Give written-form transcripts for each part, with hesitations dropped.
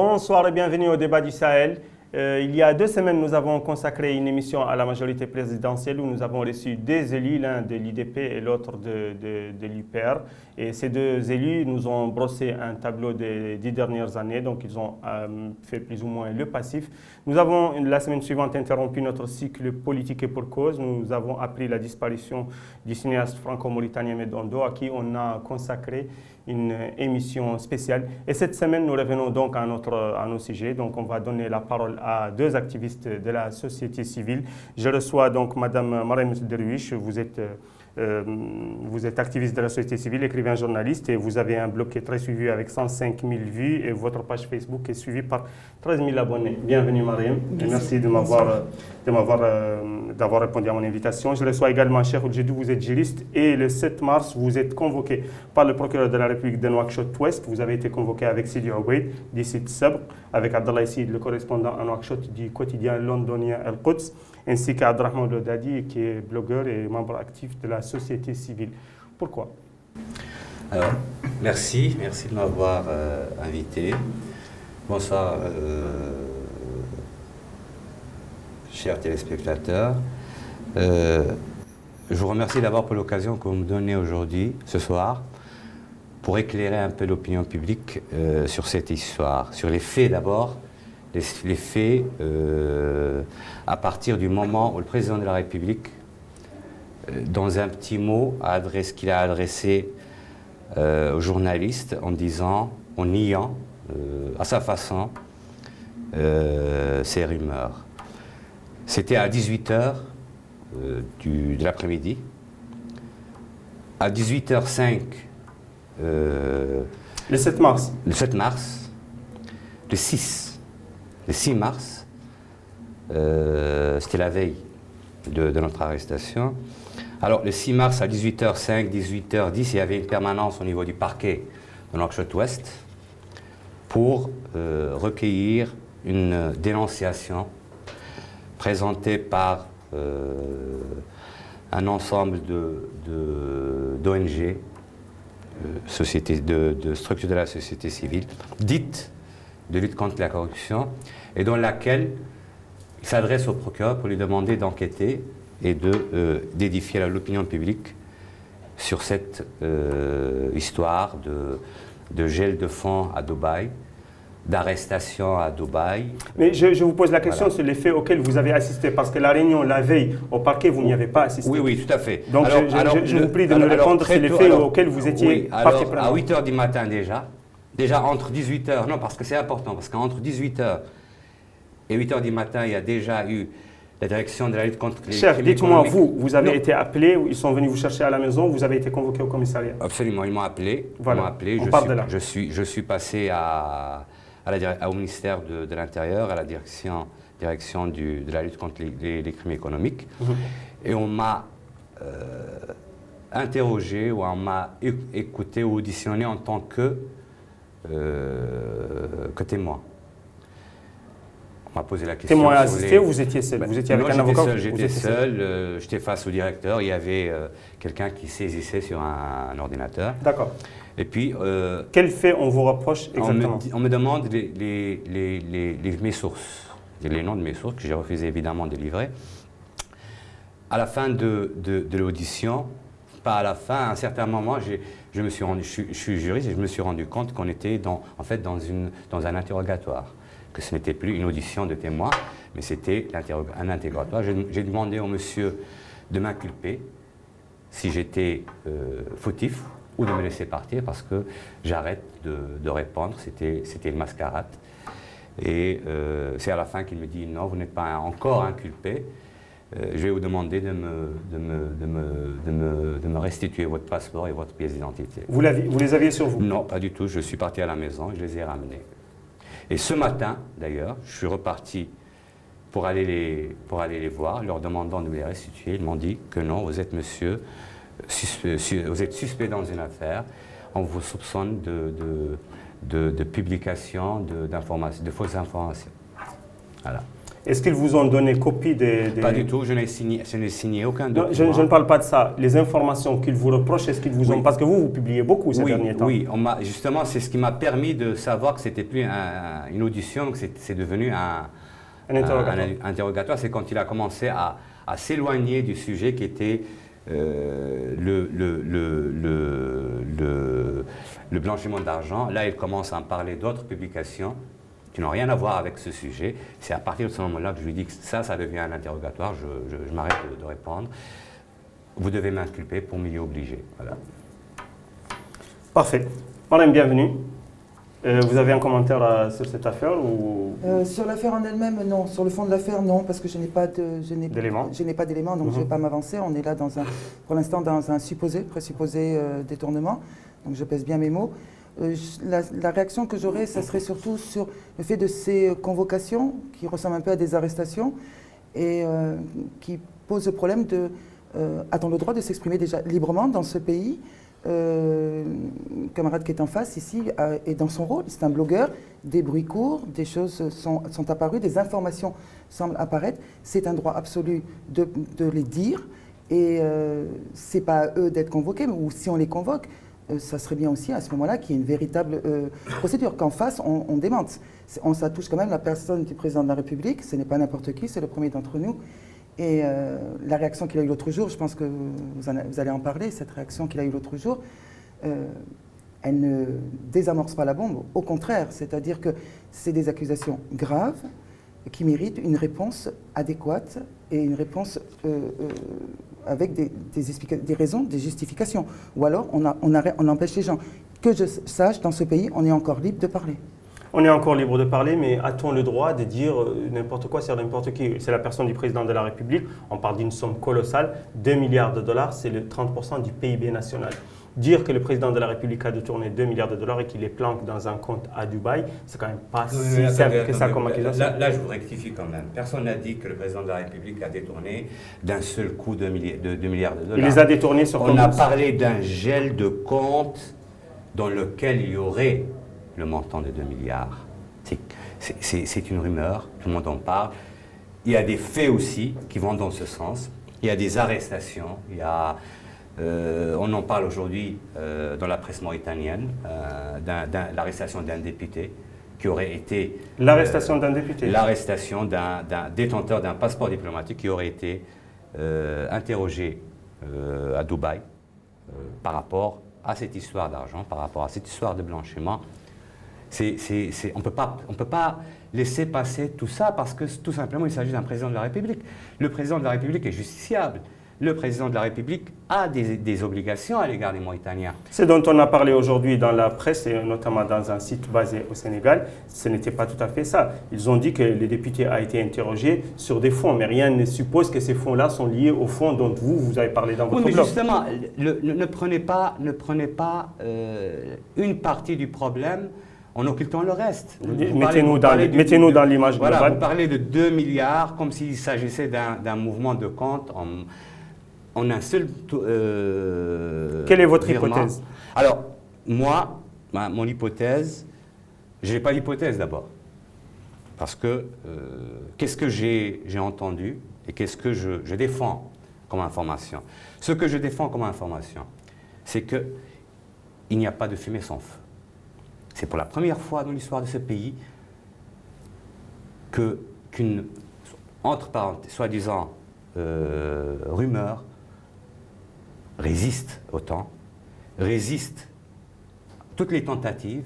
Bonsoir et bienvenue au débat du Sahel. Il y a 2 semaines, nous avons consacré une émission à la majorité présidentielle où nous avons reçu 2 élus, l'un de l'IDP et l'autre de l'UPR. Et ces 2 élus nous ont brossé un tableau des 10 dernières années, donc ils ont fait plus ou moins le passif. Nous avons la semaine suivante interrompu notre cycle politique et pour cause. Nous avons appris la disparition du cinéaste franco-mauritanien Medondo, à qui on a consacré une émission spéciale. Et cette semaine, nous revenons donc à nos sujets. Donc, on va donner la parole à 2 activistes de la société civile. Je reçois donc Madame Mariam Derwish. Vous êtes activiste de la société civile, écrivain, journaliste, et vous avez un blog qui est très suivi avec 105 000 vues et votre page Facebook est suivie par 13 000 abonnés. Bienvenue Mariam, et merci d'avoir répondu à mon invitation. Je reçois également Cheikh Oudjedou, vous êtes juriste, et le 7 mars, vous êtes convoqué par le procureur de la République de Nouakchott-Ouest. Vous avez été convoqué avec Sidi Ouaid, du site Sabr, avec Abdallah Sid, le correspondant à Nouakchott du quotidien londonien El-Quds, ainsi qu'Abdrahman Lodadi, qui est blogueur et membre actif de la société civile. Pourquoi? Alors, merci de m'avoir invité. Bonsoir, chers téléspectateurs. Je vous remercie d'abord pour l'occasion que vous me donnez aujourd'hui, ce soir, pour éclairer un peu l'opinion publique sur cette histoire, sur les faits d'abord. Les faits à partir du moment où le président de la République, dans un petit mot, qu'il a adressé aux journalistes en niant à sa façon ces rumeurs. C'était à 18h de l'après-midi. À 18h05, le 7 mars. Le 7 mars, le 6 mars, c'était la veille de notre arrestation. Alors, le 6 mars à 18h05, 18h10, il y avait une permanence au niveau du parquet de Nouakchott-Ouest pour recueillir une dénonciation présentée par un ensemble d'ONG, de structures de la société civile, dites de lutte contre la corruption, et dans laquelle il s'adresse au procureur pour lui demander d'enquêter et d'édifier l'opinion publique sur cette histoire de gel de fonds à Dubaï, d'arrestation à Dubaï. Mais je vous pose la question sur les faits auxquels vous avez assisté, parce que la réunion la veille au parquet, vous n'y avez pas assisté. Oui, tout à fait. Donc je vous prie de me répondre sur les faits auxquels vous étiez partie prenante. À 8h du matin déjà entre 18h, non, parce que c'est important, parce qu'entre 18h et 8h du matin, il y a déjà eu la direction de la lutte contre les crimes dites-moi, économiques. vous avez été appelé, ils sont venus vous chercher à la maison, vous avez été convoqué au commissariat. Absolument, ils m'ont appelé. Voilà, on part de là. Je suis passé au ministère de l'Intérieur, à la direction de la lutte contre les crimes économiques, et on m'a interrogé, ou on m'a écouté ou auditionné en tant que témoin. On m'a posé la question. Témoin assisté ou vous étiez seul? Vous étiez avec un avocat? J'étais seul, j'étais face au directeur, il y avait quelqu'un qui saisissait sur un ordinateur. D'accord. Et puis... Quels faits on vous reproche exactement? On me demande mes sources, les noms de mes sources, que j'ai refusé évidemment de livrer. À la fin de l'audition, pas à la fin, à un certain moment, je suis juriste et je me suis rendu compte qu'on était dans un interrogatoire, que ce n'était plus une audition de témoins, mais c'était un interrogatoire. J'ai demandé au monsieur de m'inculper si j'étais fautif ou de me laisser partir parce que j'arrête de répondre, c'était une mascarade. Et c'est à la fin qu'il me dit non, vous n'êtes pas encore inculpé. Je vais vous demander de me restituer votre passeport et votre pièce d'identité. Vous les aviez sur vous? Non, pas du tout. Je suis parti à la maison et je les ai ramenés. Et ce matin, d'ailleurs, je suis reparti pour aller les voir, leur demandant de me les restituer. Ils m'ont dit que non, vous êtes monsieur, vous êtes suspect dans une affaire. On vous soupçonne de publication de fausses informations. Voilà. Est-ce qu'ils vous ont donné copie des... Pas du tout, je n'ai signé aucun document. Je ne parle pas de ça. Les informations qu'ils vous reprochent, est-ce qu'ils vous ont... Parce que vous publiez beaucoup ces derniers temps. Oui, justement, c'est ce qui m'a permis de savoir que ce n'était plus une audition, que c'est devenu un interrogatoire. C'est quand il a commencé à s'éloigner du sujet qui était le blanchiment d'argent. Là, il commence à me parler d'autres publications qui n'ont rien à voir avec ce sujet. C'est à partir de ce moment-là que je lui dis que ça devient un interrogatoire. Je m'arrête de répondre. Vous devez m'inculper pour m'y obliger. Voilà. Parfait. Madame, bienvenue. Vous avez un commentaire sur cette affaire ou... Sur l'affaire en elle-même, non. Sur le fond de l'affaire, non, parce que je n'ai pas d'éléments, donc je ne vais pas m'avancer. On est là, pour l'instant, dans un présupposé détournement. Donc je pèse bien mes mots. La réaction que j'aurais, ça serait surtout sur le fait de ces convocations qui ressemblent un peu à des arrestations et qui posent le problème de a-t-on le droit de s'exprimer déjà librement dans ce pays? Le camarade qui est en face ici est dans son rôle, c'est un blogueur, des bruits courts, des choses sont apparues, des informations semblent apparaître, c'est un droit absolu de les dire et c'est pas à eux d'être convoqués, ou si on les convoque, ça serait bien aussi à ce moment-là qu'il y ait une véritable procédure, qu'en face on démente. Ça touche quand même la personne qui est président de la République, ce n'est pas n'importe qui, c'est le premier d'entre nous. Et la réaction qu'il a eue l'autre jour, je pense que vous allez en parler, cette réaction qu'il a eue l'autre jour, elle ne désamorce pas la bombe, au contraire, c'est-à-dire que c'est des accusations graves qui méritent une réponse adéquate et une réponse avec des raisons, des justifications. Ou alors on empêche les gens. Que je sache, dans ce pays, on est encore libre de parler. On est encore libre de parler, mais a-t-on le droit de dire n'importe quoi sur n'importe qui? C'est la personne du président de la République. On parle d'une somme colossale, 2 milliards de dollars, c'est le 30% du PIB national. Dire que le président de la République a détourné 2 milliards de dollars et qu'il les planque dans un compte à Dubaï, c'est quand même pas si simple que ça comme accusation. Là, je vous rectifie quand même. Personne n'a dit que le président de la République a détourné d'un seul coup 2 milliards de dollars. Il les a détournés sur On a parlé d'un gel de compte dans lequel il y aurait le montant de 2 milliards. C'est une rumeur, tout le monde en parle. Il y a des faits aussi qui vont dans ce sens. Il y a des arrestations. On en parle aujourd'hui dans la presse mauritanienne, l'arrestation d'un député qui aurait été... L'arrestation d'un député? L'arrestation d'un détenteur d'un passeport diplomatique qui aurait été interrogé à Dubaï par rapport à cette histoire d'argent, par rapport à cette histoire de blanchiment. On ne peut pas laisser passer tout ça parce que tout simplement il s'agit d'un président de la République. Le président de la République est justiciable. Le président de la République a des obligations à l'égard des Mauritaniens. Ce dont on a parlé aujourd'hui dans la presse et notamment dans un site basé au Sénégal, ce n'était pas tout à fait ça. Ils ont dit que le député a été interrogé sur des fonds, mais rien ne suppose que ces fonds-là sont liés aux fonds dont vous avez parlé dans votre blog. Mais justement, ne prenez pas une partie du problème en occultant le reste. Mettez-nous dans l'image globale. Voilà, vous parlez de 2 milliards comme s'il s'agissait d'un mouvement de compte en un seul Quelle est votre virement. hypothèse? Alors, moi, mon hypothèse, je n'ai pas d'hypothèse d'abord. Parce que qu'est-ce que j'ai entendu et qu'est-ce que je défends comme information? Ce que je défends comme information, c'est qu'il n'y a pas de fumée sans feu. C'est pour la première fois dans l'histoire de ce pays qu'une, entre parenthèses, soi-disant rumeur résiste au temps, résiste à toutes les tentatives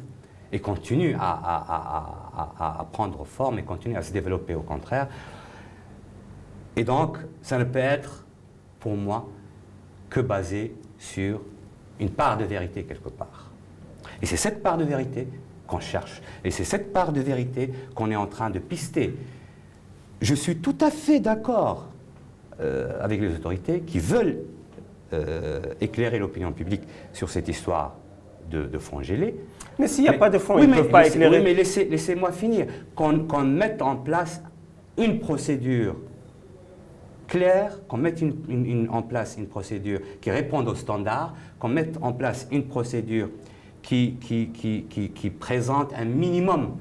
et continue à prendre forme et continue à se développer au contraire. Et donc, ça ne peut être, pour moi, que basé sur une part de vérité quelque part. Et c'est cette part de vérité qu'on cherche. Et c'est cette part de vérité qu'on est en train de pister. Je suis tout à fait d'accord avec les autorités qui veulent éclairer l'opinion publique sur cette histoire de fonds gelés. Mais s'il n'y a pas de fonds, ils ne peuvent pas éclairer. Oui, mais laissez-moi finir. Qu'on mette en place une procédure claire, qu'on mette en place une procédure qui réponde aux standards, qu'on mette en place une procédure qui présente un minimum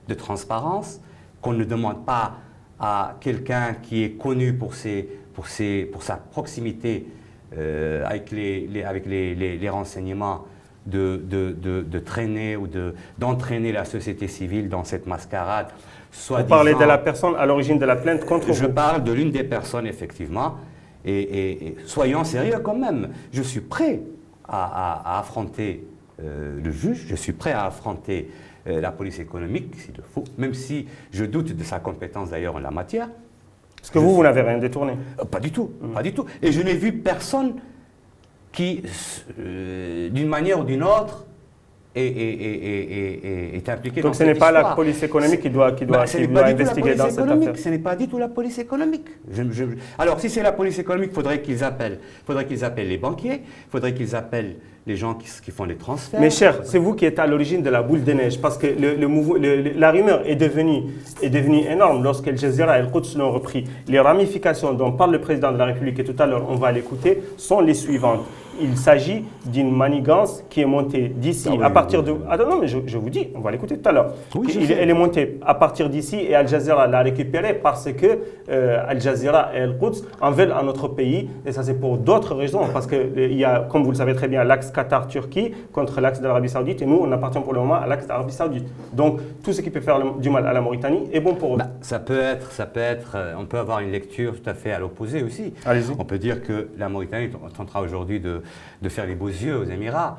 de transparence, qu'on ne demande pas à quelqu'un qui est connu pour sa proximité avec les renseignements, de traîner ou d'entraîner la société civile dans cette mascarade. Vous parlez de la personne à l'origine de la plainte contre vous? Je parle de l'une des personnes, effectivement. Et soyons sérieux quand même. Je suis prêt à affronter le juge, je suis prêt à affronter la police économique, s'il le faut, même si je doute de sa compétence d'ailleurs en la matière. Parce que vous n'avez rien détourné? Pas du tout, pas du tout. Et je n'ai vu personne qui, d'une manière ou d'une autre, est impliqué dans cette histoire. Donc ce n'est pas la police économique qui doit investiguer dans cette affaire? Ce n'est pas du tout la police économique. Alors si c'est la police économique, il faudrait qu'ils appellent les banquiers, il faudrait qu'ils appellent les gens qui font les transferts. Mais cher, c'est vous qui êtes à l'origine de la boule de neige, parce que la rumeur est devenue énorme lorsque Al Jazeera et Al Quds l'ont repris. Les ramifications dont parle le président de la République, et tout à l'heure on va l'écouter, sont les suivantes. Il s'agit d'une manigance qui est montée d'ici à partir de... Ah non, mais je vous dis, on va l'écouter tout à l'heure. Oui, elle est montée à partir d'ici et Al Jazeera l'a récupérée parce que Al Jazeera et Al Quds en veulent à notre pays. Et ça, c'est pour d'autres raisons. Parce qu'il y a, comme vous le savez très bien, l'axe Qatar-Turquie contre l'axe de l'Arabie Saoudite. Et nous, on appartient pour le moment à l'axe d'Arabie Saoudite. Donc, tout ce qui peut faire du mal à la Mauritanie est bon pour eux. Ça peut être, on peut avoir une lecture tout à fait à l'opposé aussi. Allez-y. On peut dire que la Mauritanie tentera aujourd'hui de faire les beaux yeux aux Émirats.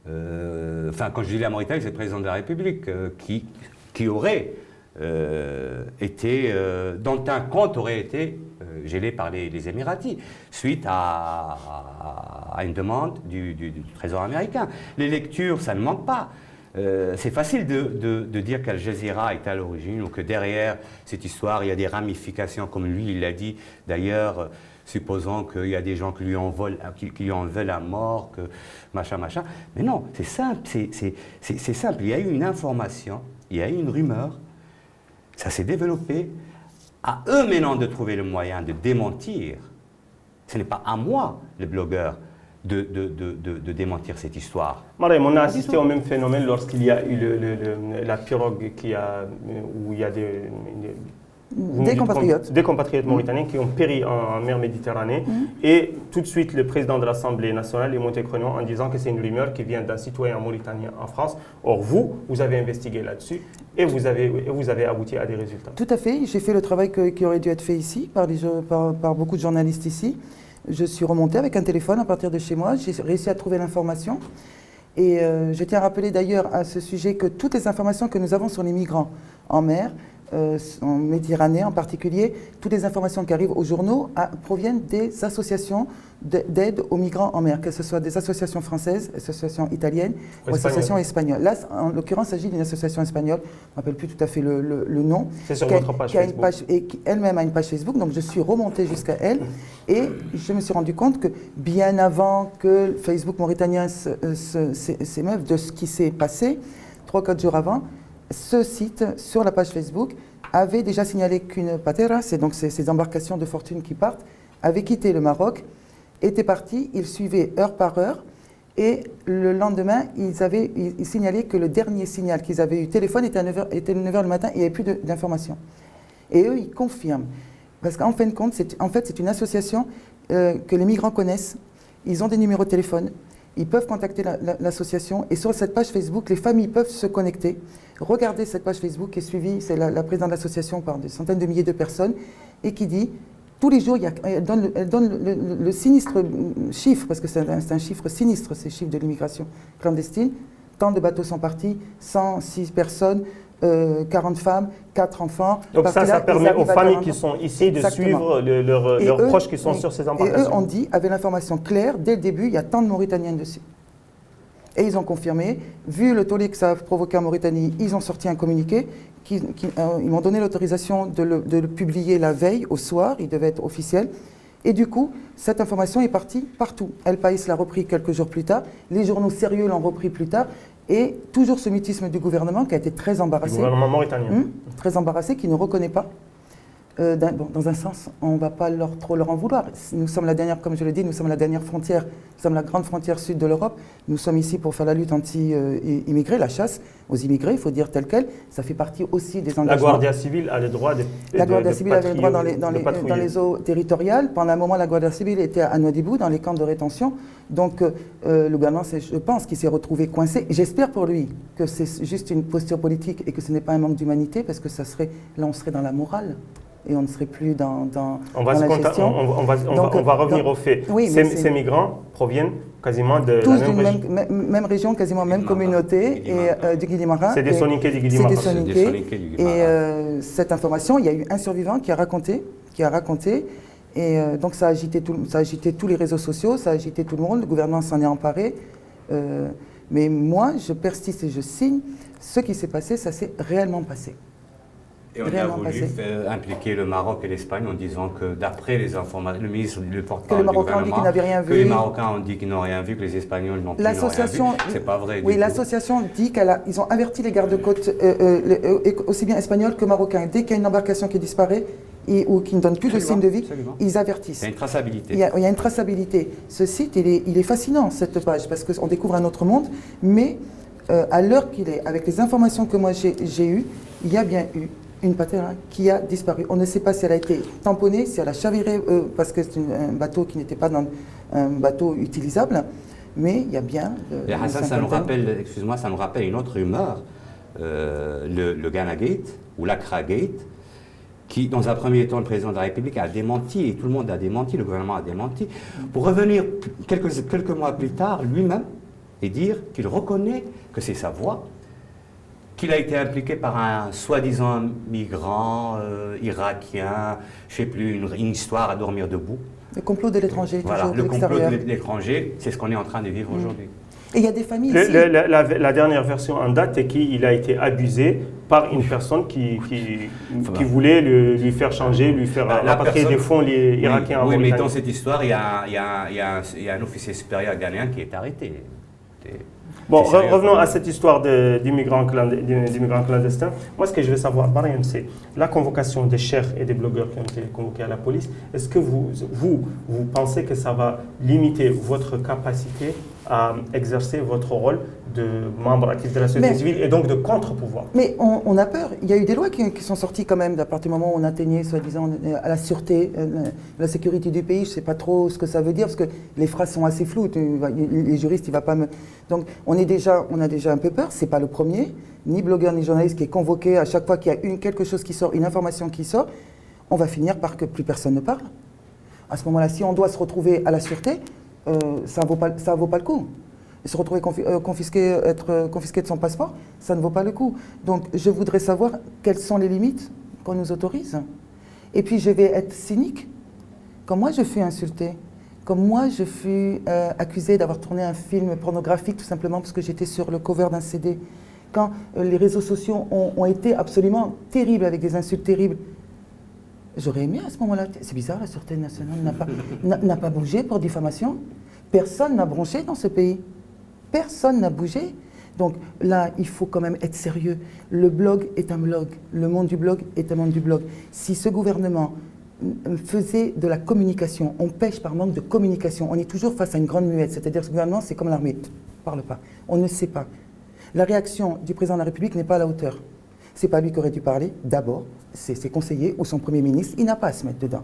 Quand je dis la Mauritanie, c'est le président de la République qui aurait été, dont un compte aurait été gelé par les Émiratis, suite à une demande du Trésor américain. Les lectures, ça ne manque pas. C'est facile de dire qu'Al Jazeera est à l'origine ou que derrière cette histoire, il y a des ramifications, comme lui, il l'a dit d'ailleurs. Supposons qu'il y a des gens qui lui en veulent la mort, que machin. Mais non, c'est simple, c'est simple. Il y a eu une information, il y a eu une rumeur, ça s'est développé. À eux maintenant de trouver le moyen de démentir. Ce n'est pas à moi, le blogueur, de démentir cette histoire. Mariam, on a assisté au même phénomène lorsqu'il y a eu la pirogue où il y a des compatriotes mauritaniens qui ont péri en mer Méditerranée. Et tout de suite, le président de l'Assemblée nationale est monté chrono en disant que c'est une rumeur qui vient d'un citoyen mauritanien en France. Or, vous avez investigué là-dessus et vous avez abouti à des résultats. Tout à fait. J'ai fait le travail qui aurait dû être fait ici par beaucoup de journalistes ici. Je suis remontée avec un téléphone à partir de chez moi. J'ai réussi à trouver l'information. Et je tiens à rappeler d'ailleurs à ce sujet que toutes les informations que nous avons sur les migrants en mer, en Méditerranée en particulier, toutes les informations qui arrivent aux journaux proviennent des associations d'aide aux migrants en mer, que ce soit des associations françaises, associations italiennes ou associations espagnoles. Là, en l'occurrence, il s'agit d'une association espagnole, je ne me rappelle plus tout à fait le nom. C'est sur votre page Facebook. Et qui elle-même a une page Facebook, donc je suis remontée jusqu'à elle et je me suis rendu compte que bien avant que Facebook mauritanien s'émeuve de ce qui s'est passé, 3-4 jours avant, ce site, sur la page Facebook, avait déjà signalé qu'une patera, c'est donc ces embarcations de fortune qui partent, avait quitté le Maroc, était parti, ils suivaient heure par heure, et le lendemain, ils signalaient que le dernier signal qu'ils avaient eu téléphone était 9h le matin et il n'y avait plus d'informations. Et eux, ils confirment. Parce qu'en fin de compte, c'est une association que les migrants connaissent, ils ont des numéros de téléphone, ils peuvent contacter l'association et sur cette page Facebook, les familles peuvent se connecter. Regardez cette page Facebook qui est suivie, c'est la présidente de l'association par des centaines de milliers de personnes et qui dit, tous les jours, elle donne le sinistre chiffre, parce que c'est un chiffre sinistre, ces chiffres de l'immigration clandestine. Tant de bateaux sont partis, 106 personnes, 40 femmes, 4 enfants. Donc ça permet aux familles qui sont ici de suivre leurs proches qui sont sur ces embarcations. Et eux ont dit, avec l'information claire, dès le début, il y a tant de Mauritaniens dessus. Et ils ont confirmé, vu le tollé que ça a provoqué en Mauritanie, ils ont sorti un communiqué, ils m'ont donné l'autorisation de le publier la veille, au soir, il devait être officiel. Et du coup, cette information est partie partout. El País l'a repris quelques jours plus tard, les journaux sérieux l'ont repris plus tard, et toujours ce mutisme du gouvernement qui a été très embarrassé. Du gouvernement mauritanien. Très embarrassé, qui ne reconnaît pas Dans un sens, on ne va pas trop leur en vouloir. Nous sommes la dernière, comme je l'ai dit, nous sommes la dernière frontière, nous sommes la grande frontière sud de l'Europe. Nous sommes ici pour faire la lutte anti-immigrés, la chasse aux immigrés, il faut dire tel quel. Ça fait partie aussi des engagements. La Guardia civile a le droit de La Guardia civile avait le droit dans patrouiller. les eaux territoriales. Pendant un moment, la Guardia civile était à Nouadhibou, dans les camps de rétention. Donc, le gouvernement, je pense qu'il s'est retrouvé coincé. J'espère pour lui que c'est juste une posture politique et que ce n'est pas un manque d'humanité, parce que là, on serait dans la morale. Et on ne serait plus dans la gestion. On va revenir aux faits. Oui, ces migrants proviennent quasiment de tous la d'une région. même région, quasiment même communauté, et du Guilimara. C'est des Soninké du Guilimara. C'est des Soninké. Et cette information, il y a eu un survivant qui a raconté. Et donc ça a agité tous les réseaux sociaux, ça a agité tout le monde, le gouvernement s'en est emparé. Mais moi, je persiste et je signe, ce qui s'est passé, ça s'est réellement passé. Et on a voulu impliquer le Maroc et l'Espagne en disant que d'après les informations, le ministre, le porte-parole du gouvernement, dit qu'ils n'avaient rien vu. Que les Marocains ont dit qu'ils n'ont rien vu, que les Espagnols n'ont plus rien vu. C'est pas vrai. Oui, l'association dit qu'ils ont averti les gardes-côtes, aussi bien espagnols que marocains. Dès qu'il y a une embarcation qui disparaît ou qui ne donne plus de signe de vie, ils avertissent. Il y a une traçabilité. Il y a une traçabilité. Ce site, il est fascinant, cette page, parce qu'on découvre un autre monde, mais à l'heure qu'il est, avec les informations que moi j'ai eues, il y a bien eu une patère qui a disparu. On ne sait pas si elle a été tamponnée, si elle a chaviré, parce que c'est un bateau qui n'était pas un bateau utilisable, mais il y a bien... Et Hassan, ça nous rappelle une autre rumeur, le Ghana Gate, ou l'Accra Gate, qui, dans un premier temps, le président de la République a démenti, et tout le monde a démenti, le gouvernement a démenti, pour revenir quelques mois plus tard, lui-même, et dire qu'il reconnaît que c'est sa voix, qu'il a été impliqué par un soi-disant migrant irakien, je ne sais plus, une histoire à dormir debout. Le complot de l'étranger, voilà, toujours le de complot l'extérieur. de l'étranger, c'est ce qu'on est en train de vivre aujourd'hui. Et il y a des familles ici. La dernière version en date est qu'il a été abusé par une personne qui voulait lui faire changer, lui faire rapatrier des fonds irakiens. Oui, mais dans cette histoire, il y a un officier supérieur ghanéen qui est arrêté. Bon, revenons à cette histoire d'immigrants clandestins. Moi, ce que je veux savoir, Mariam, c'est la convocation des cheikhs et des blogueurs qui ont été convoqués à la police. Est-ce que vous pensez que ça va limiter votre capacité à exercer votre rôle de membre actif de la société civile et donc de contre-pouvoir? Mais on a peur. Il y a eu des lois qui sont sorties quand même, à partir du moment où on atteignait, soi-disant, à la sûreté, la sécurité du pays. Je ne sais pas trop ce que ça veut dire, parce que les phrases sont assez floues. Les juristes, il ne va pas me... Donc, on a déjà un peu peur. Ce n'est pas le premier, ni blogueur, ni journaliste qui est convoqué à chaque fois qu'il y a quelque chose qui sort, une information qui sort. On va finir par que plus personne ne parle. À ce moment-là, si on doit se retrouver à la sûreté, ça ne vaut pas le coup. Se retrouver être confisqué de son passeport, ça ne vaut pas le coup. Donc je voudrais savoir quelles sont les limites qu'on nous autorise. Et puis je vais être cynique. Quand moi je fus insultée, comme moi je fus accusée d'avoir tourné un film pornographique tout simplement parce que j'étais sur le cover d'un CD, quand les réseaux sociaux ont été absolument terribles avec des insultes terribles, j'aurais aimé à ce moment-là. C'est bizarre, la Sûreté nationale n'a pas bougé pour diffamation. Personne n'a bronché dans ce pays. Personne n'a bougé. Donc là, il faut quand même être sérieux. Le blog est un blog. Le monde du blog est un monde du blog. Si ce gouvernement faisait de la communication, on pêche par manque de communication. On est toujours face à une grande muette. C'est-à-dire que ce gouvernement, c'est comme l'armée. On ne parle pas. On ne sait pas. La réaction du président de la République n'est pas à la hauteur. Ce n'est pas lui qui aurait dû parler. D'abord, c'est ses conseillers ou son Premier ministre. Il n'a pas à se mettre dedans.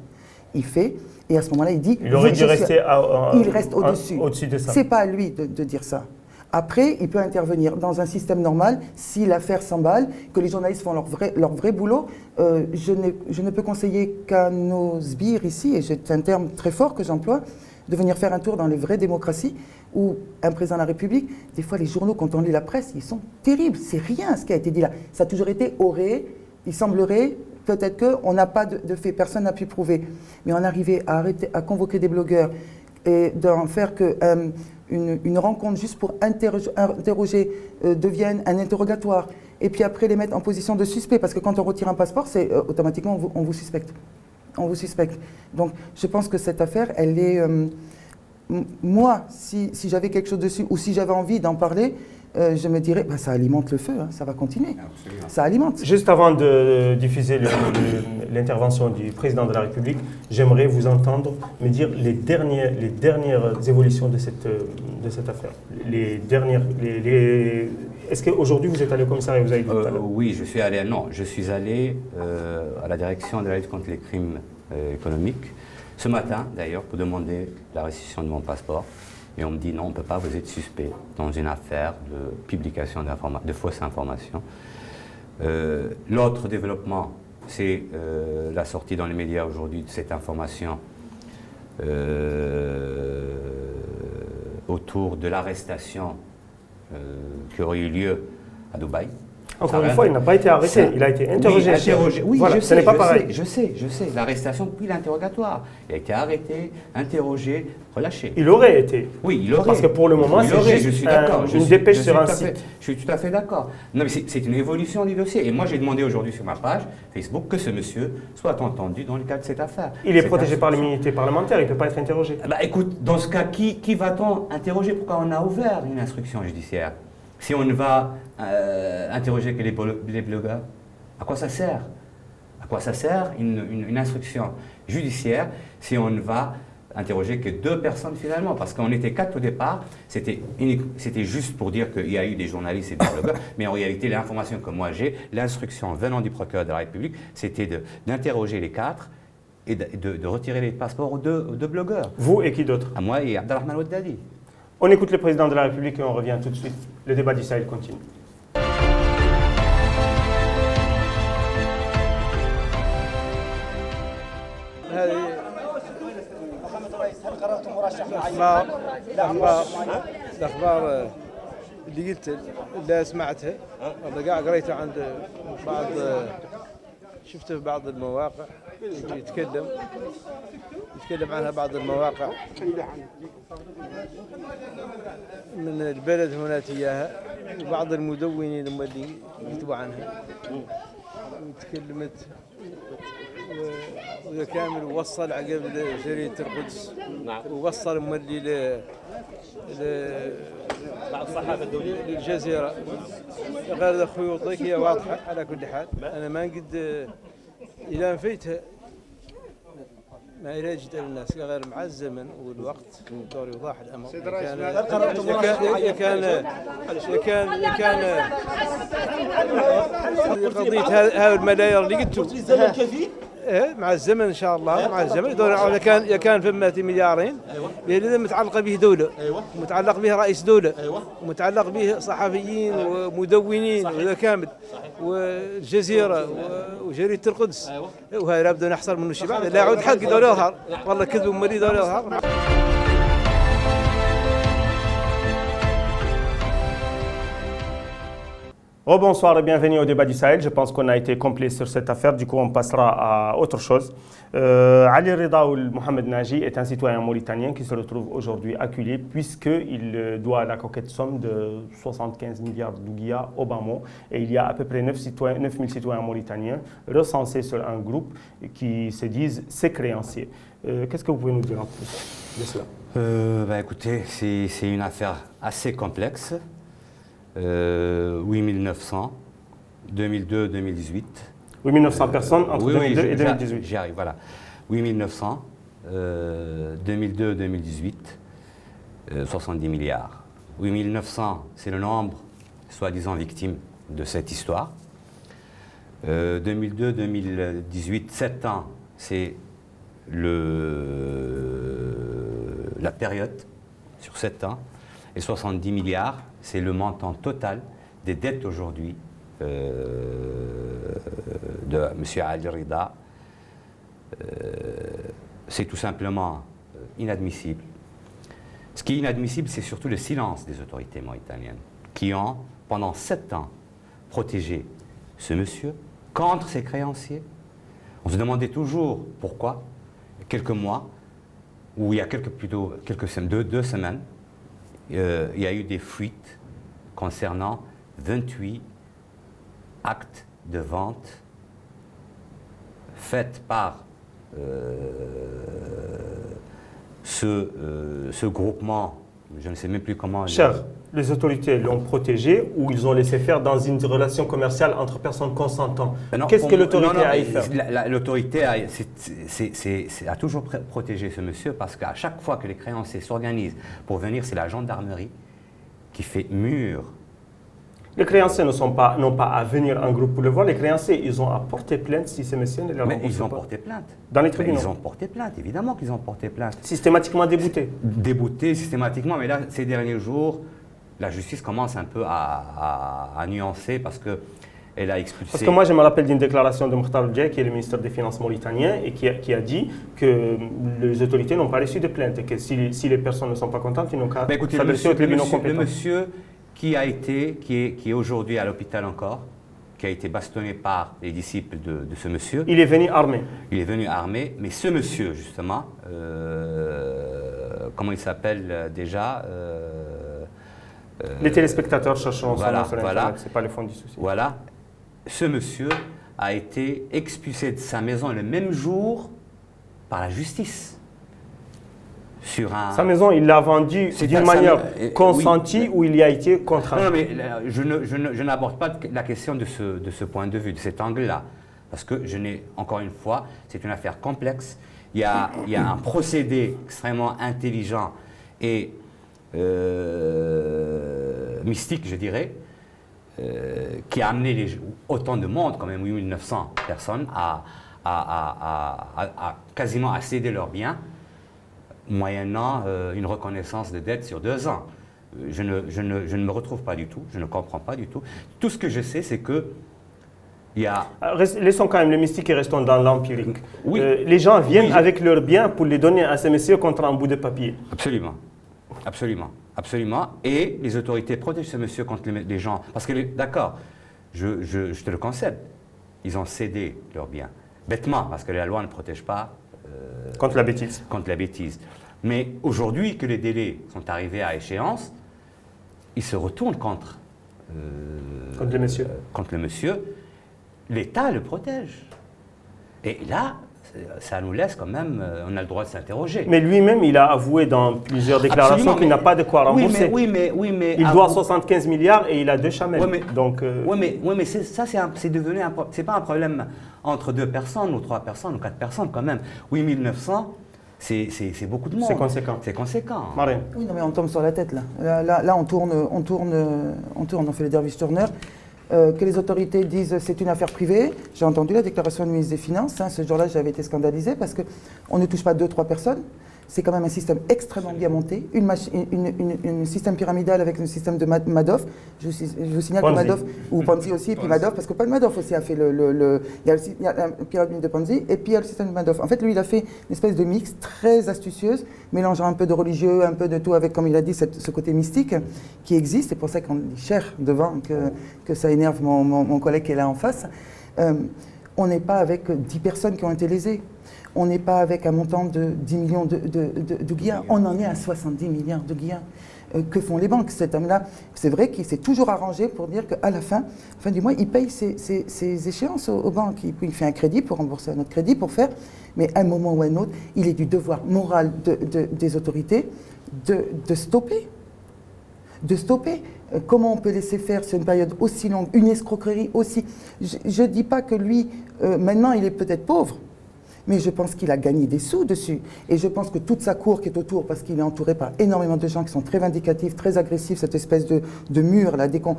Il fait, et à ce moment-là, il dit... Il aurait dû rester il reste au-dessus de ça. Ce n'est pas à lui de dire ça. Après, il peut intervenir dans un système normal, si l'affaire s'emballe, que les journalistes font leur vrai boulot. Je ne peux conseiller qu'à nos sbires ici, et c'est un terme très fort que j'emploie, de venir faire un tour dans les vraies démocraties, où un président de la République, des fois les journaux, quand on lit la presse, ils sont terribles. C'est rien ce qui a été dit là. Ça a toujours été aurait, il semblerait... Peut-être qu'on n'a pas de fait, personne n'a pu prouver. Mais on arrivait à convoquer des blogueurs et d'en faire une rencontre juste pour interroger devienne un interrogatoire. Et puis après les mettre en position de suspect. Parce que quand on retire un passeport, c'est automatiquement on vous suspecte. On vous suspecte. Donc je pense que cette affaire, elle est... moi, si j'avais quelque chose dessus ou si j'avais envie d'en parler, je me dirais, ça alimente le feu, hein, ça va continuer. Absolument. Ça alimente. Juste avant de diffuser l'intervention du président de la République, j'aimerais vous entendre me dire les dernières évolutions de cette affaire. Est-ce qu'aujourd'hui vous êtes allé au commissariat, vous avez dit tout à l'heure? Oui, je suis allé à la direction de la lutte contre les crimes économiques ce matin d'ailleurs pour demander la restitution de mon passeport. Et on me dit non, on ne peut pas, vous êtes suspect dans une affaire de publication de fausses informations. L'autre développement, c'est la sortie dans les médias aujourd'hui de cette information autour de l'arrestation qui aurait eu lieu à Dubaï. Encore une fois, il n'a pas été arrêté, il a été interrogé. Oui, interrogé. Oui, voilà, ce n'est pas pareil. Je sais. L'arrestation puis l'interrogatoire. Il a été arrêté, interrogé, relâché. Il aurait été. Oui, il aurait. Parce que pour le moment, c'est juste une dépêche sur un site. Je suis tout à fait d'accord. Non, mais c'est une évolution du dossier. Et moi, j'ai demandé aujourd'hui sur ma page Facebook que ce monsieur soit entendu dans le cadre de cette affaire. Il est protégé par l'immunité parlementaire, il ne peut pas être interrogé. Écoute, dans ce cas, qui va-t-on interroger? Pourquoi on a ouvert une instruction judiciaire? Si on ne va interroger que les blogueurs, à quoi ça sert? À quoi ça sert une instruction judiciaire si on ne va interroger que 2 personnes finalement? Parce qu'on était 4 au départ, c'était juste pour dire qu'il y a eu des journalistes et des blogueurs, mais en réalité l'information que moi j'ai, l'instruction venant du procureur de la République, c'était d'interroger les 4 et de retirer les passeports aux deux blogueurs. Vous et qui d'autre? À moi et Abdelrahman Ouaddadi. On écoute le président de la République et on revient tout de suite. Le débat du Sahel continue. الأخبار اللي قلت اللي سمعتها والله قاعد قريتها عند بعض شفته في بعض المواقع يتكلم عنها بعض المواقع من البلد هنا إياها وبعض المدونين اللي يكتبوا عنها وتكلمت وإذا كامل وصل عقب جريدة القدس ووصل مولي بعض الصحافة الدولية للجزيرة غير خيوطك هي واضحة على كل حال. أنا ما قد إلى نفيتها ما يجد الناس غير مع الزمن والوقت دور يوضح الأمر. كان قضية هذا الملايير اللي قلتوا مع الزمن ان شاء الله مع الزمن اذا كان فما مليارين لازم متعلقه به دوله ومتعلق به رئيس دوله ومتعلق به صحفيين ومدونين وهذا كامل والجزيره وجريده القدس وهذا لابد ان يحصل منه شيء بعد لا يعود حق دوله يظهر والله كذب مريض دوله يظهر. Bonsoir et bienvenue au débat du Sahel. Je pense qu'on a été complet sur cette affaire. Du coup, on passera à autre chose. Ali Rida Ould Mohamed Naji est un citoyen mauritanien qui se retrouve aujourd'hui acculé puisqu'il doit la coquette somme de 75 milliards d'ouguiya au Bamon. Et il y a à peu près 9 000 citoyens mauritaniens recensés sur un groupe qui se disent ses créanciers. Qu'est-ce que vous pouvez nous dire en plus de cela? Écoutez, c'est une affaire assez complexe. 8900, 2002, 2018. 8900 personnes entre 2002 et 2018. J'y arrive, voilà. 8900, 2002, 2018, 70 milliards. 8900, c'est le nombre, soi-disant, victimes de cette histoire. 2002, 2018, 7 ans, c'est la période sur 7 ans. Et 70 milliards, c'est le montant total des dettes aujourd'hui de M. Ali Rida. C'est tout simplement inadmissible. Ce qui est inadmissible, c'est surtout le silence des autorités mauritaniennes qui ont, pendant 7 ans, protégé ce monsieur contre ses créanciers. On se demandait toujours pourquoi, quelques mois, ou il y a deux semaines, il y a eu des fuites concernant 28 actes de vente faits par ce groupement Je ne sais même plus comment... Cher, les autorités l'ont protégé ou ils ont laissé faire dans une relation commerciale entre personnes consentantes. Qu'est-ce que l'autorité a fait? L'autorité a toujours protégé ce monsieur parce qu'à chaque fois que les créanciers s'organisent pour venir, c'est la gendarmerie qui fait mur. Les créanciers n'ont pas à venir en groupe pour le voir. Les créanciers, ils ont à porter plainte si ces messieurs ne les remboursent pas. Mais ils ont porté plainte. Dans les tribunaux? Ils ont porté plainte, évidemment qu'ils ont porté plainte. Systématiquement déboutés? Déboutés systématiquement, mais là, ces derniers jours, la justice commence un peu à nuancer parce qu'elle a expulsé... Parce que moi, je me rappelle d'une déclaration de Mokhtar Ould-Jeh, qui est le ministre des Finances mauritanien, et qui a dit que les autorités n'ont pas reçu de plainte et que si les personnes ne sont pas contentes, ils n'ont qu'à s'adresser aux tribunaux compétents. Le monsieur qui est aujourd'hui à l'hôpital encore, qui a été bastonné par les disciples de ce monsieur. Il est venu armé. Il est venu armé, mais ce monsieur, justement, comment il s'appelle déjà Les téléspectateurs chercheront voilà, son nom sur Internet, ce n'est pas le fond du souci. Voilà, ce monsieur a été expulsé de sa maison le même jour par la justice. Sa maison, il l'a vendue d'une manière consentie ou il y a été contraint? Non, mais je n'aborde pas la question de ce point de vue, de cet angle-là. Parce que encore une fois, c'est une affaire complexe. Il y a un procédé extrêmement intelligent et mystique, je dirais, qui a amené autant de monde, quand même 8900 personnes, à quasiment à céder leurs biens, moyennant une reconnaissance de dette sur 2 ans. Je ne me retrouve pas du tout, je ne comprends pas du tout. Tout ce que je sais, c'est que il y a... Laissons quand même le mystique et restons dans l'empirique. Oui. Les gens viennent avec leurs biens pour les donner à ces messieurs contre un bout de papier. Absolument. Absolument. Absolument. Et les autorités protègent ce monsieur contre les gens. Parce que, d'accord, je te le concède, ils ont cédé leurs biens. Bêtement, parce que la loi ne protège pas... contre la bêtise. Contre la bêtise. Mais aujourd'hui que les délais sont arrivés à échéance, ils se retournent contre le monsieur. Contre le monsieur. L'État le protège. Et là, ça nous laisse quand même, on a le droit de s'interroger. Mais lui-même, il a avoué dans plusieurs déclarations qu'il n'a pas de quoi rembourser. Oui, mais il doit 75 milliards et il a 2 chamelles. Oui, mais c'est devenu c'est pas un problème entre 2 personnes ou 3 personnes ou 4 personnes quand même. 8900, c'est beaucoup de monde. C'est conséquent. C'est conséquent. Marine. Oui, non, mais on tombe sur la tête là. Là, on tourne, on fait les derviches tourneurs. Que les autorités disent c'est une affaire privée. J'ai entendu la déclaration du ministre des Finances. Ce jour-là, j'avais été scandalisé parce qu'on ne touche pas 2-3 personnes. C'est quand même un système extrêmement bien monté, un système pyramidal avec un système de Madoff. Je vous signale Ponzi. que Madoff, ou Ponzi aussi, et puis Madoff, parce que Paul Madoff aussi a fait il y a la pyramide de Ponzi, et puis il y a le système de Madoff. En fait, lui, il a fait une espèce de mix très astucieuse, mélangeant un peu de religieux, un peu de tout, avec, comme il a dit, ce côté mystique qui existe. C'est pour ça qu'on dit cher devant, que ça énerve mon collègue qui est là en face. On n'est pas avec 10 personnes qui ont été lésées. On n'est pas avec un montant de 10 millions de guillards. On en est à 70 milliards de guillards. Que font les banques? Cet homme-là, c'est vrai qu'il s'est toujours arrangé pour dire qu'à la fin du mois, il paye ses échéances aux banques. Il fait un crédit pour rembourser un autre crédit, pour faire. Mais à un moment ou à un autre, il est du devoir moral des autorités de stopper. De stopper. Comment on peut laisser faire sur une période aussi longue, une escroquerie aussi... Je ne dis pas que lui, maintenant, il est peut-être pauvre. Mais je pense qu'il a gagné des sous dessus. Et je pense que toute sa cour qui est autour, parce qu'il est entouré par énormément de gens qui sont très vindicatifs, très agressifs, cette espèce de mur, là, dès qu'on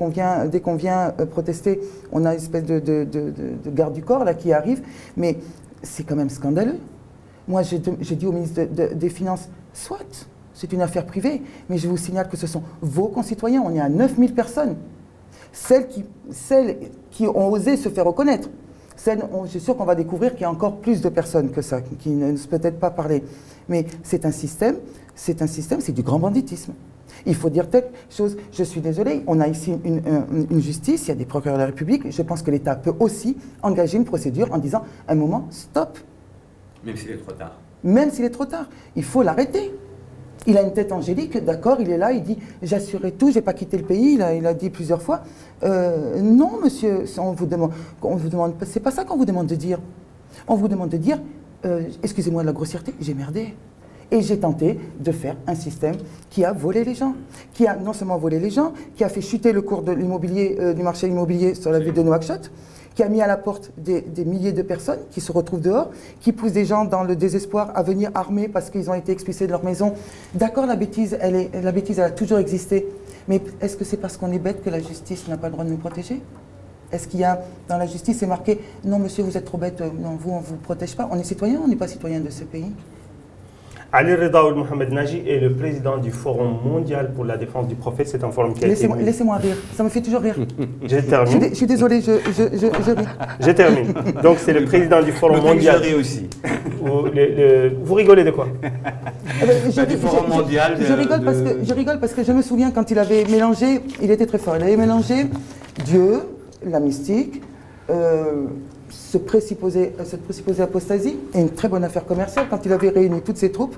vient protester, on a une espèce de garde du corps là, qui arrive. Mais c'est quand même scandaleux. Moi, j'ai dit au ministre des Finances, soit, c'est une affaire privée, mais je vous signale que ce sont vos concitoyens. On est à 9000 personnes. Celles qui ont osé se faire reconnaître. Je suis sûr qu'on va découvrir qu'il y a encore plus de personnes que ça, qui ne se peut-être pas parler. Mais c'est un système, c'est du grand banditisme. Il faut dire telle chose, je suis désolé, on a ici une justice, il y a des procureurs de la République, je pense que l'État peut aussi engager une procédure en disant, un moment, stop. Même s'il est trop tard. Même s'il est trop tard, il faut l'arrêter. Il a une tête angélique, d'accord, il est là, il dit « j'assurerai tout, je n'ai pas quitté le pays », il a dit plusieurs fois. Non, monsieur, on vous demande, c'est pas ça qu'on vous demande de dire. On vous demande de dire « excusez-moi de la grossièreté, j'ai merdé ». Et j'ai tenté de faire un système qui a volé les gens, qui a non seulement volé les gens, qui a fait chuter le cours de l'immobilier, du marché immobilier sur la ville de Nouakchott, qui a mis à la porte des milliers de personnes qui se retrouvent dehors, qui pousse des gens dans le désespoir à venir armés parce qu'ils ont été expulsés de leur maison. D'accord, la bêtise, elle a toujours existé, mais est-ce que c'est parce qu'on est bête que la justice n'a pas le droit de nous protéger? Est-ce qu'il y a, dans la justice, c'est marqué « Non, monsieur, vous êtes trop bête, non, vous, on ne vous protège pas ». On est citoyen ou on n'est pas citoyen de ce pays? Ali Reda Ould Mohamed Naji est le président du Forum mondial pour la défense du prophète. C'est un forum qui a été... Laissez-moi rire, ça me fait toujours rire. Je termine. Je suis désolé, je ris. Je termine. Donc c'est le président du Forum mondial. Je ris aussi. Vous rigolez de quoi? Du Forum mondial. Je rigole parce que je me souviens quand il avait mélangé, il était très fort, il avait mélangé Dieu, la mystique, cette présupposée apostasie et une très bonne affaire commerciale quand il avait réuni toutes ses troupes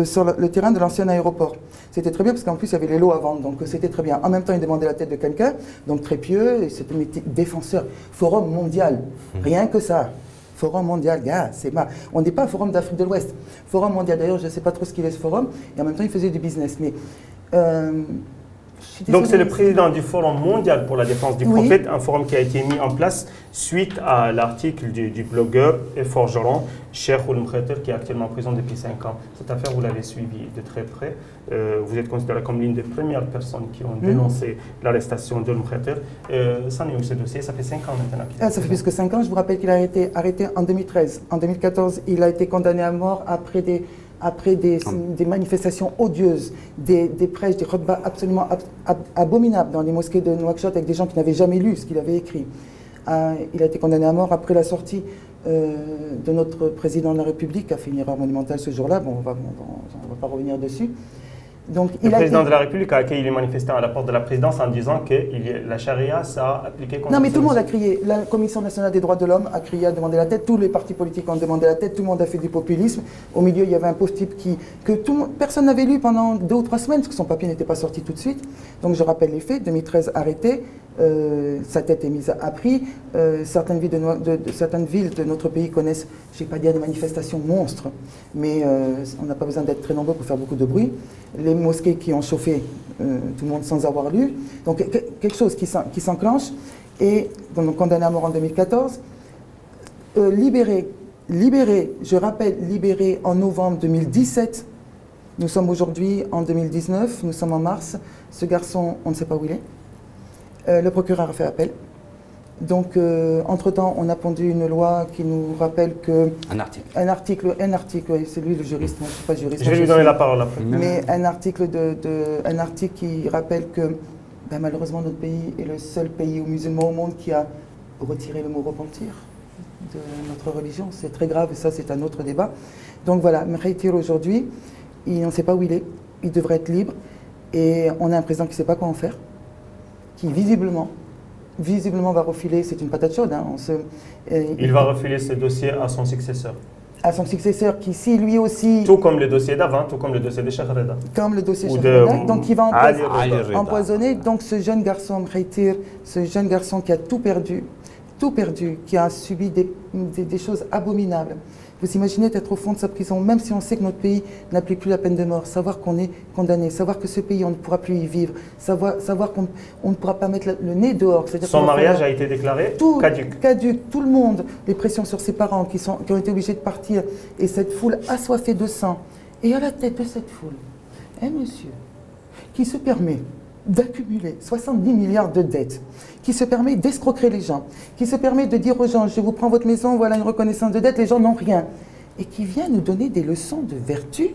sur le terrain de l'ancien aéroport. C'était très bien parce qu'en plus il y avait les lots à vendre, donc c'était très bien. En même temps il demandait la tête de quelqu'un, donc très pieux, et c'était défenseur. Forum mondial, rien que ça. Forum mondial, gars, on n'est pas forum d'Afrique de l'Ouest. Forum mondial, d'ailleurs je ne sais pas trop ce qu'il est ce forum, et en même temps il faisait du business. Mais donc c'est le président du Forum mondial pour la défense du prophète, un forum qui a été mis en place suite à l'article du blogueur et forgeron Cheikh Ould Mkheter, qui est actuellement en prison depuis 5 ans. Cette affaire, vous l'avez suivie de très près. Vous êtes considéré comme l'une des premières personnes qui ont dénoncé l'arrestation d'Ould Mkheter. Ça n'est où ce dossier? Ça fait 5 ans maintenant. Ça fait plus que 5 ans. Je vous rappelle qu'il a été arrêté en 2013. En 2014, il a été condamné à mort après des manifestations odieuses, des prêches, des khutbahs absolument abominables dans les mosquées de Nouakchott avec des gens qui n'avaient jamais lu ce qu'il avait écrit. Il a été condamné à mort après la sortie de notre président de la République, qui a fait une erreur monumentale ce jour-là. Bon, on va pas revenir dessus. Donc, le président de la République a accueilli les manifestants à la porte de la présidence en disant que la charia s'a appliquée contre... Non, mais tout le monde a crié. La Commission nationale des droits de l'homme a crié, a demandé la tête. Tous les partis politiques ont demandé la tête. Tout le monde a fait du populisme. Au milieu, il y avait un pauvre type personne n'avait lu pendant 2 ou 3 semaines, parce que son papier n'était pas sorti tout de suite. Donc, je rappelle les faits. 2013, arrêté. Sa tête est mise à prix. Certaines villes de notre pays connaissent, je ne vais pas dire des manifestations monstres, mais on n'a pas besoin d'être très nombreux pour faire beaucoup de bruit. Les mosquées qui ont chauffé tout le monde sans avoir lu. Donc quelque chose qui s'enclenche. Et donc condamné à mort en 2014. Libéré, je rappelle, libéré en novembre 2017. Nous sommes aujourd'hui en 2019, nous sommes en mars. Ce garçon, on ne sait pas où il est. Le procureur a fait appel. Donc, entre-temps, on a pondu une loi qui nous rappelle que... Un article. Un article, oui, c'est lui le juriste, moi je ne suis pas juriste. Je vais lui donner la parole après. Mais un article qui rappelle que malheureusement notre pays est le seul pays musulman au monde qui a retiré le mot repentir de notre religion. C'est très grave et ça c'est un autre débat. Donc voilà, Mkheter aujourd'hui, on ne sait pas où il est, il devrait être libre et on a un président qui ne sait pas quoi en faire, qui visiblement va refiler, c'est une patate chaude. Hein, il va refiler ce dossier à son successeur. À son successeur qui, si lui aussi... Tout comme le dossier d'avant, tout comme le dossier de Cheikh Reda. Comme le dossier de Cheikh Reda. Donc il va empoisonner. Donc ce jeune garçon, Mkheter, ce jeune garçon qui a tout perdu, qui a subi des choses abominables. Vous imaginez d'être au fond de sa prison, même si on sait que notre pays n'applique plus la peine de mort, savoir qu'on est condamné, savoir que ce pays, on ne pourra plus y vivre, savoir qu'on ne pourra pas mettre le nez dehors. Son mariage a été déclaré caduc. Tout le monde, les pressions sur ses parents qui ont été obligés de partir, et cette foule assoiffée de sang. Et à la tête de cette foule, un monsieur qui se permet d'accumuler 70 milliards de dettes, qui se permet d'escroquer les gens, qui se permet de dire aux gens, je vous prends votre maison, voilà une reconnaissance de dette, les gens n'ont rien, et qui vient nous donner des leçons de vertu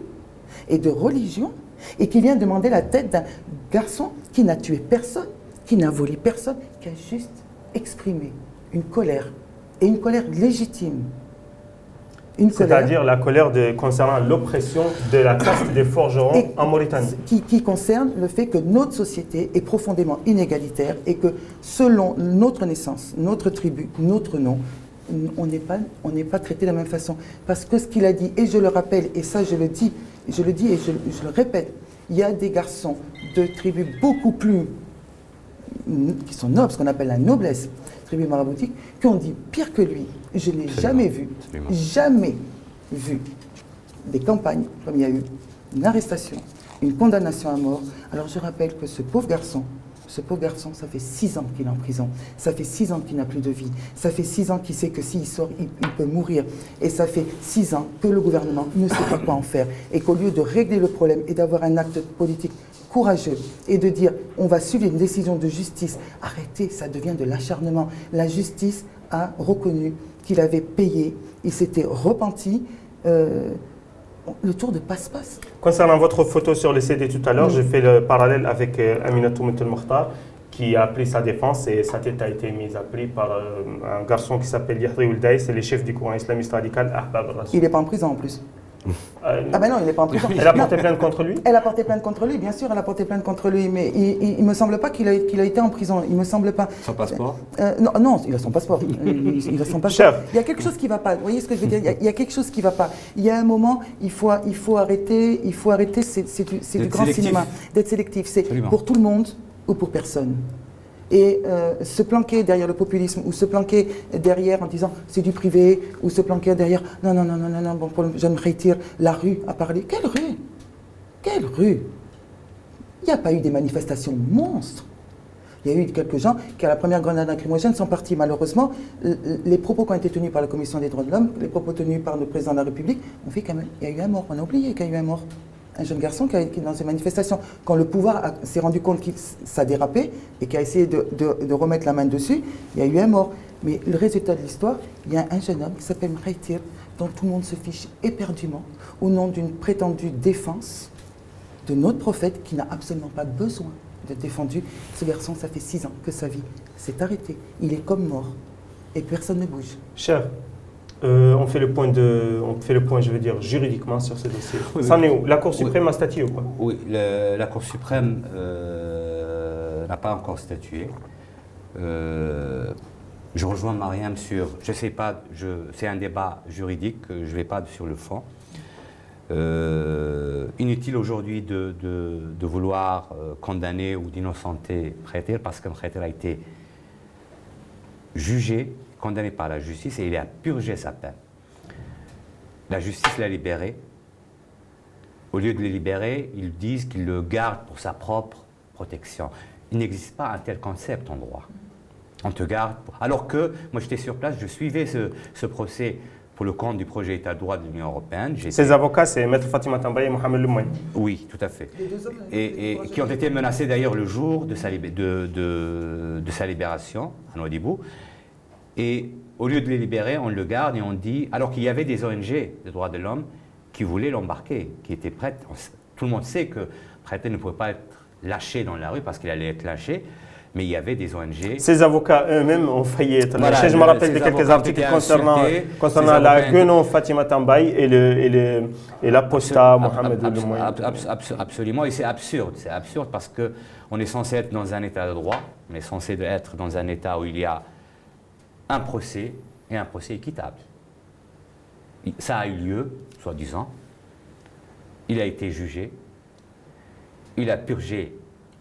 et de religion, et qui vient demander la tête d'un garçon qui n'a tué personne, qui n'a volé personne, qui a juste exprimé une colère, et une colère légitime. C'est-à-dire la colère concernant l'oppression de la caste des forgerons en Mauritanie. Qui concerne le fait que notre société est profondément inégalitaire et que selon notre naissance, notre tribu, notre nom, on n'est pas traité de la même façon. Parce que ce qu'il a dit, et je le rappelle, et ça je le dis et je le répète, il y a des garçons de tribus beaucoup plus, qui sont nobles, ce qu'on appelle la noblesse, tribu maraboutique, qui ont dit pire que lui. Je n'ai jamais vu des campagnes, comme il y a eu une arrestation, une condamnation à mort. Alors je rappelle que ce pauvre garçon, ça fait 6 ans qu'il est en prison. Ça fait 6 ans qu'il n'a plus de vie. Ça fait 6 ans qu'il sait que s'il sort, il peut mourir. Et ça fait 6 ans que le gouvernement ne sait pas quoi en faire. Et qu'au lieu de régler le problème et d'avoir un acte politique courageux et de dire on va suivre une décision de justice, arrêtez, ça devient de l'acharnement. La justice a reconnu qu'il avait payé, il s'était repenti. Le tour de passe-passe. Concernant votre photo sur le CD tout à l'heure, j'ai fait le parallèle avec Aminatou Mokhtar qui a pris sa défense et sa tête a été mise à prix par un garçon qui s'appelle Yahri Ouldaï, c'est le chef du courant islamiste radical Ahbab al-Rasoul. Il n'est pas en prison en plus. Ah ben non, il n'est pas en prison. Elle a porté plainte contre lui? Elle a porté plainte contre lui, bien sûr, elle a porté plainte contre lui, mais il ne me semble pas qu'il a été en prison, il me semble pas. Son passeport? Non, il a son passeport. Il a son passeport. Cher. Il y a quelque chose qui ne va pas, vous voyez ce que je veux dire? Il y a quelque chose qui ne va pas. Il y a un moment, il faut arrêter, c'est du grand cinéma, d'être sélectif. C'est pour tout le monde ou pour personne. Et se planquer derrière le populisme ou se planquer derrière en disant c'est du privé ou se planquer derrière non, bon, pour le jeune Khaytir, la rue a parlé. Quelle rue? Quelle rue? Il n'y a pas eu des manifestations monstres. Il y a eu quelques gens qui, à la première grenade lacrymogène, sont partis. Malheureusement, les propos qui ont été tenus par la Commission des droits de l'homme, les propos tenus par le président de la République, ont fait qu'il y a eu un mort. On a oublié qu'il y a eu un mort. Un jeune garçon qui est dans une manifestation. Quand le pouvoir s'est rendu compte que ça dérapait et qui a essayé de remettre la main dessus, il y a eu un mort. Mais le résultat de l'histoire, il y a un jeune homme qui s'appelle Khaytir, dont tout le monde se fiche éperdument, au nom d'une prétendue défense de notre prophète qui n'a absolument pas besoin d'être défendu. Ce garçon, ça fait 6 ans que sa vie s'est arrêtée. Il est comme mort et personne ne bouge. Cher. On fait le point, je veux dire, juridiquement sur ce dossier. Oui, C'en est où? La Cour suprême a statué ou quoi? Oui, la Cour suprême n'a pas encore statué. Je rejoins Mariam sur, je ne sais pas, c'est un débat juridique, je ne vais pas sur le fond. Inutile aujourd'hui de vouloir condamner ou d'innocenter Khaytir parce que Khaytir a été jugé, condamné par la justice et il a purgé sa peine. La justice l'a libéré. Au lieu de le libérer, ils disent qu'ils le gardent pour sa propre protection. Il n'existe pas un tel concept en droit. On te garde. Alors que, moi j'étais sur place, je suivais ce procès pour le compte du projet État de droit de l'Union européenne. Ces avocats, c'est Maître Fatima Tambaye et Mohamed Lemouane. Oui, tout à fait. Et qui ont été menacés d'ailleurs le jour de sa libération à Nouadhibou. Et au lieu de les libérer, on le garde et on dit, alors qu'il y avait des ONG de droits de l'homme qui voulaient l'embarquer, qui étaient prêtes. Tout le monde sait que Khaytir ne pouvait pas être lâché dans la rue parce qu'il allait être lâché, mais il y avait des ONG. Ces avocats eux-mêmes ont failli être lâchés. Voilà, je me rappelle de quelques articles concernant la Guenon Fatima Tambaye et l'apostat Mohamed Lemouane. Absolument, et c'est absurde parce qu'on est censé être dans un état de droit, on est censé être dans un état où il y a un procès et un procès équitable. Ça a eu lieu, soi-disant. Il a été jugé. Il a purgé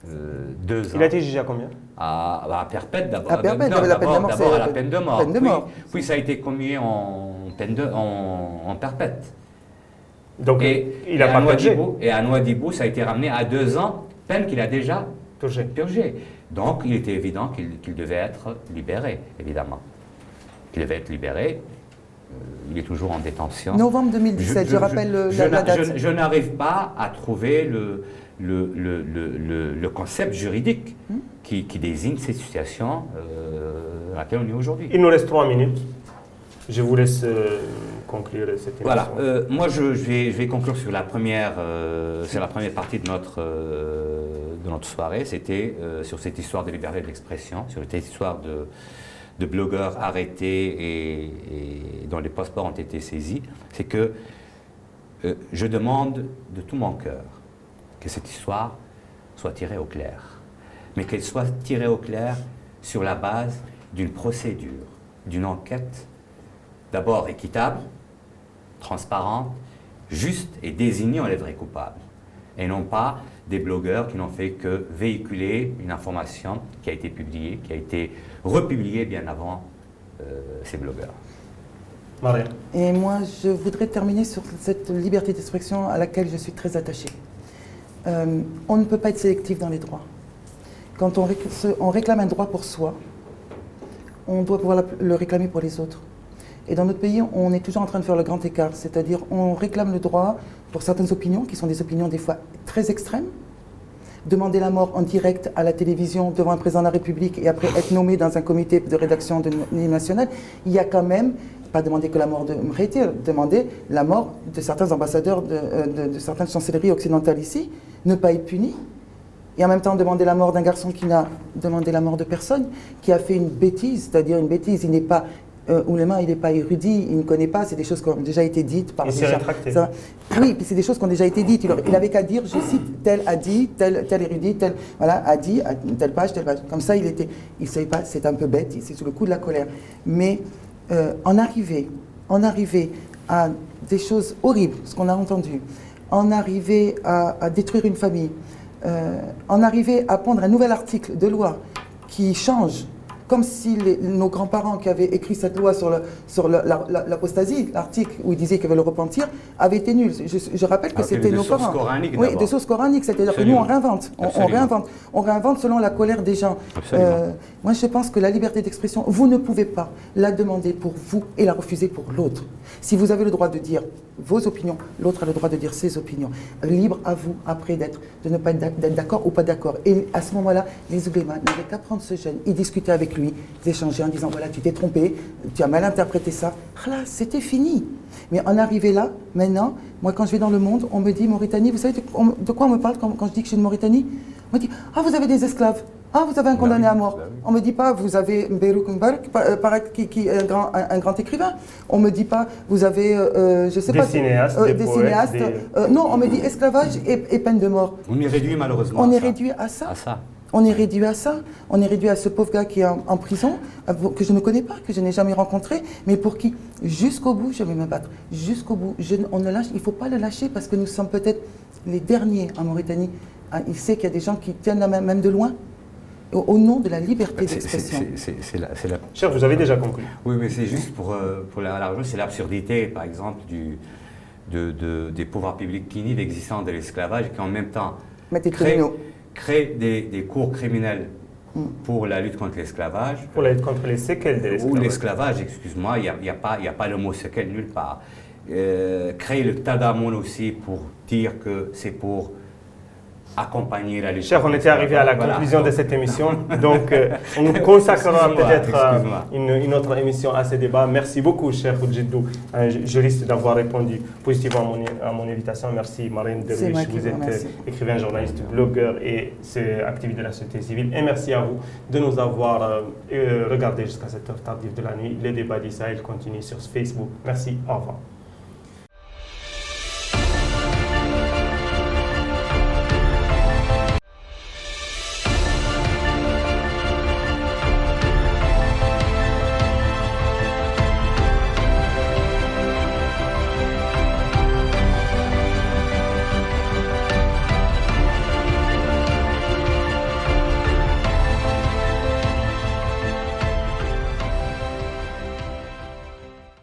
2 ans. Il a été jugé à combien? À perpète d'abord. À perpète, la peine de mort. D'abord à la peine de mort. Peine de mort. Puis ça a été commué en perpète. Donc il n'a pas purgé. Et à Nouadhibou, ça a été ramené à 2 ans, peine qu'il a déjà purgé. Donc il était évident qu'il devait être libéré, évidemment. Il devait être libéré. Il est toujours en détention. Novembre 2017, je rappelle la date. Je n'arrive pas à trouver le concept juridique qui désigne cette situation à laquelle on est aujourd'hui. Il nous reste 3 minutes. Je vous laisse conclure cette émission. Voilà. Moi, je vais conclure sur la première partie de notre soirée. C'était sur cette histoire de liberté de l'expression, sur cette histoire de blogueurs arrêtés et dont les passeports ont été saisis. C'est que je demande de tout mon cœur que cette histoire soit tirée au clair, mais qu'elle soit tirée au clair sur la base d'une procédure, d'une enquête d'abord équitable, transparente, juste et désignant les vrais coupables, et non pas des blogueurs qui n'ont fait que véhiculer une information qui a été publiée, qui a été republiée bien avant ces blogueurs. Maria. Et moi, je voudrais terminer sur cette liberté d'expression à laquelle je suis très attachée. On ne peut pas être sélectif dans les droits. Quand on réclame un droit pour soi, on doit pouvoir le réclamer pour les autres. Et dans notre pays, on est toujours en train de faire le grand écart, c'est-à-dire on réclame le droit pour certaines opinions, qui sont des opinions des fois très extrêmes. Demander la mort en direct à la télévision devant un président de la République et après être nommé dans un comité de rédaction de l'Union nationale, il y a quand même, pas demander que la mort de Mreti, demander la mort de certains ambassadeurs de certaines chancelleries occidentales ici, ne pas être puni. Et en même temps demander la mort d'un garçon qui n'a demandé la mort de personne, qui a fait une bêtise, c'est-à-dire une bêtise, il n'est pas... Oulema, il n'est pas érudit, il ne connaît pas, c'est des choses qui ont déjà été dites par des gens. Il s'est rétracté. Oui, puis c'est des choses qui ont déjà été dites. Il n'avait qu'à dire, je cite, tel a dit, tel érudit, tel voilà, a dit, telle page, telle page. Comme ça, il ne savait pas, c'est un peu bête, c'est sous le coup de la colère. Mais en arriver à des choses horribles, ce qu'on a entendu, en arriver à détruire une famille, en arriver à prendre un nouvel article de loi qui change, comme si nos grands-parents qui avaient écrit cette loi sur l'apostasie, l'article où ils disaient qu'ils veulent le repentir, avait été nul. Je rappelle que c'était nos parents. Oui, des sources coraniques, c'est-à-dire que nous on réinvente. On réinvente selon la colère des gens. Moi je pense que la liberté d'expression, vous ne pouvez pas la demander pour vous et la refuser pour l'autre. Si vous avez le droit de dire vos opinions, l'autre a le droit de dire ses opinions. Libre à vous après de ne pas être d'accord ou pas d'accord. Et à ce moment-là, les oulémas n'avaient qu'à prendre ce jeune, ils discutaient avec lui, ils échangeaient en disant voilà, tu t'es trompé, tu as mal interprété ça. Là, c'était fini. Mais en arrivé là, maintenant, moi quand je vais dans le monde, on me dit Mauritanie, vous savez de quoi on me parle quand je dis que je suis de Mauritanie? On me dit ah, vous avez des esclaves. Ah, vous avez un condamné à mort. On ne me dit pas, vous avez Mbérouk Mbarek, qui est un grand écrivain. On ne me dit pas, vous avez, je ne sais pas... Des cinéastes. Non, on me dit esclavage et peine de mort. On est réduit malheureusement On est réduit à ça. On est réduit à ça. On est réduit à ce pauvre gars qui est en prison, que je ne connais pas, que je n'ai jamais rencontré, mais pour qui, jusqu'au bout, je vais me battre. Jusqu'au bout. Il ne faut pas le lâcher parce que nous sommes peut-être les derniers en Mauritanie. Il sait qu'il y a des gens qui tiennent la main, même de loin, au nom de la liberté d'expression. Cher, vous avez déjà conclu. Oui, mais c'est juste pour la raison, c'est l'absurdité, par exemple, des pouvoirs publics qui nient l'existence de l'esclavage et qui en même temps créent des cours criminels pour la lutte contre l'esclavage. Pour la lutte contre les séquelles de l'esclavage. Ou l'esclavage, excuse-moi, il n'y a pas le mot séquelle nulle part. Créer le tadamon aussi pour dire que c'est pour accompagner la lutte. Cher, on était arrivé à la conclusion de cette émission, donc on nous consacrera peut-être une autre émission à ce débat. Merci beaucoup, cher Oudjidou, juriste, d'avoir répondu positivement à mon invitation. Merci, Marine Derwish, vous êtes écrivain, journaliste, blogueur et activiste de la société civile. Et merci à vous de nous avoir regardé jusqu'à cette heure tardive de la nuit. Les débats d'Israël continuent sur Facebook. Merci, au revoir.